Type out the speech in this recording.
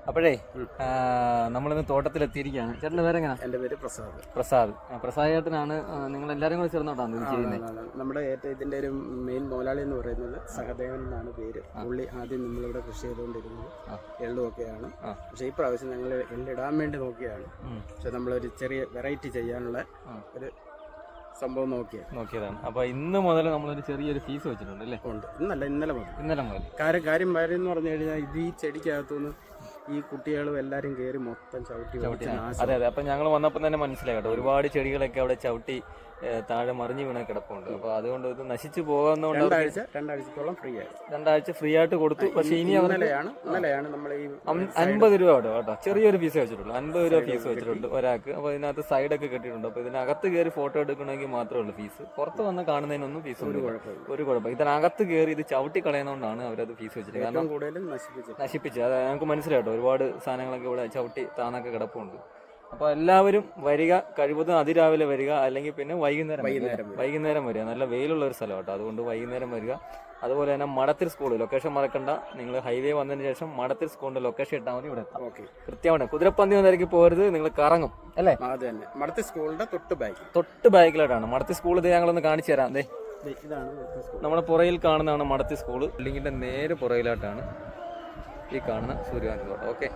അപ്പോഴേ നമ്മളിന്ന് തോട്ടത്തിലെത്തിയിരിക്കുകയാണ്. ചേട്ടൻ്റെ പേര് എങ്ങനെ? എൻ്റെ പേര് പ്രസാദ്. പ്രസാദ് ചേട്ടനാണ്. നിങ്ങൾ എല്ലാവരും കൂടെ ചേർന്നോട്ടാണ് ഇത് ചെയ്യുന്നത്? നമ്മുടെ ഇതിൻ്റെ ഒരു മെയിൻ മോലാളി എന്ന് പറയുന്നത് സഹദേവൻ എന്നാണ് പേര്. പുള്ളി ആദ്യം നമ്മളിവിടെ കൃഷി ചെയ്തുകൊണ്ടിരുന്നത് എള്ളുമൊക്കെയാണ്. പക്ഷേ ഈ പ്രാവശ്യം ഞങ്ങൾ എള്ളിടാൻ വേണ്ടി നോക്കിയാണ്. പക്ഷെ നമ്മളൊരു ചെറിയ വെറൈറ്റി ചെയ്യാനുള്ള ഒരു സംഭവം നോക്കിയതാണ്. അപ്പൊ ഇന്ന് മുതൽ നമ്മളൊരു ചെറിയൊരു ഫീസ് വെച്ചിട്ടുണ്ട് അല്ലേ? ഉണ്ട്. ഇന്നലെ മുതൽ കാര്യം എന്ന് പറഞ്ഞു കഴിഞ്ഞാൽ ഇത് ഈ ചെടിക്കകത്തുനിന്ന് ഈ കുട്ടികളും എല്ലാരും കയറി മൊത്തം ചവിട്ടി. അതെ. അപ്പൊ ഞങ്ങൾ വന്നപ്പോൾ തന്നെ മനസ്സിലായി കേട്ടോ, ഒരുപാട് ചെടികളൊക്കെ അവിടെ ചവിട്ടി താഴെ മറിഞ്ഞു വീണ കിടപ്പുണ്ട്. അപ്പൊ അതുകൊണ്ട് ഇത് നശിച്ചു പോകുന്നതുകൊണ്ട് രണ്ടാഴ്ചത്തോളം ഫ്രീ ആയിട്ട് കൊടുത്തു. പക്ഷെ ഇനി ഇന്നലെയാണ് നമ്മൾ ഈ 50 രൂപ കേട്ടോ, ചെറിയൊരു ഫീസ് വെച്ചിട്ടുള്ളൂ. 50 രൂപ ഫീസ് വെച്ചിട്ടുണ്ട് ഒരാൾക്ക്. അപ്പൊ ഇതിനകത്ത് സൈഡൊക്കെ കെട്ടിയിട്ടുണ്ട്. അപ്പൊ ഇതിനകത്ത് കയറി ഫോട്ടോ എടുക്കണമെങ്കിൽ മാത്രമേ ഉള്ളൂ ഫീസ്. പുറത്ത് വന്ന് കാണുന്നതിനൊന്നും ഫീസ് ഒരു കുഴപ്പം. ഇതിനകത്ത് കയറി ഇത് ചവിട്ടി കളയുന്നതുകൊണ്ടാണ് അവരത് ഫീസ് വെച്ചിട്ട്. കാരണം നശിപ്പിച്ച് അത് ഞങ്ങൾക്ക് മനസ്സിലായിട്ടോ, ഒരുപാട് സാധനങ്ങളൊക്കെ ഇവിടെ ചവിട്ടി താന്നൊക്കെ കിടപ്പുണ്ട്. അപ്പോൾ എല്ലാവരും വരിക, കഴിവതും അതിരാവിലെ വരിക, അല്ലെങ്കിൽ പിന്നെ വൈകുന്നേരം വരിക. നല്ല വെയിലുള്ള ഒരു സ്ഥലം കേട്ടോ, അതുകൊണ്ട് വൈകുന്നേരം വരിക. അതുപോലെ തന്നെ മടത്തിൽ സ്കൂൾ ലൊക്കേഷൻ മറക്കണ്ട. നിങ്ങൾ ഹൈവേ വന്നതിന് ശേഷം മടത്തിൽ സ്കൂളിന്റെ ലൊക്കേഷൻ ഇട്ടാൽ മതി, ഇവിടെ എത്താം. കൃത്യമാണ്. കുതിരപ്പന്തി വന്നേക്ക് പോകരുത്, നിങ്ങൾ കറങ്ങും അല്ലേ? മടത്തിൽ സ്കൂളിന്റെ തൊട്ട് ബാക്കിലായിട്ടാണ് മടത്തിൽ സ്കൂൾ. ഇത് ഞങ്ങളൊന്ന് കാണിച്ചു തരാം. അതെ, നമ്മുടെ പുറയിൽ കാണുന്നതാണ് മടത്തിൽ സ്കൂള്. ബിൽഡിങ്ങിന്റെ നേരെ പുറയിലായിട്ടാണ് ഈ കാണുന്ന സൂര്യകാന്തി തോട്ടം. ഓക്കെ.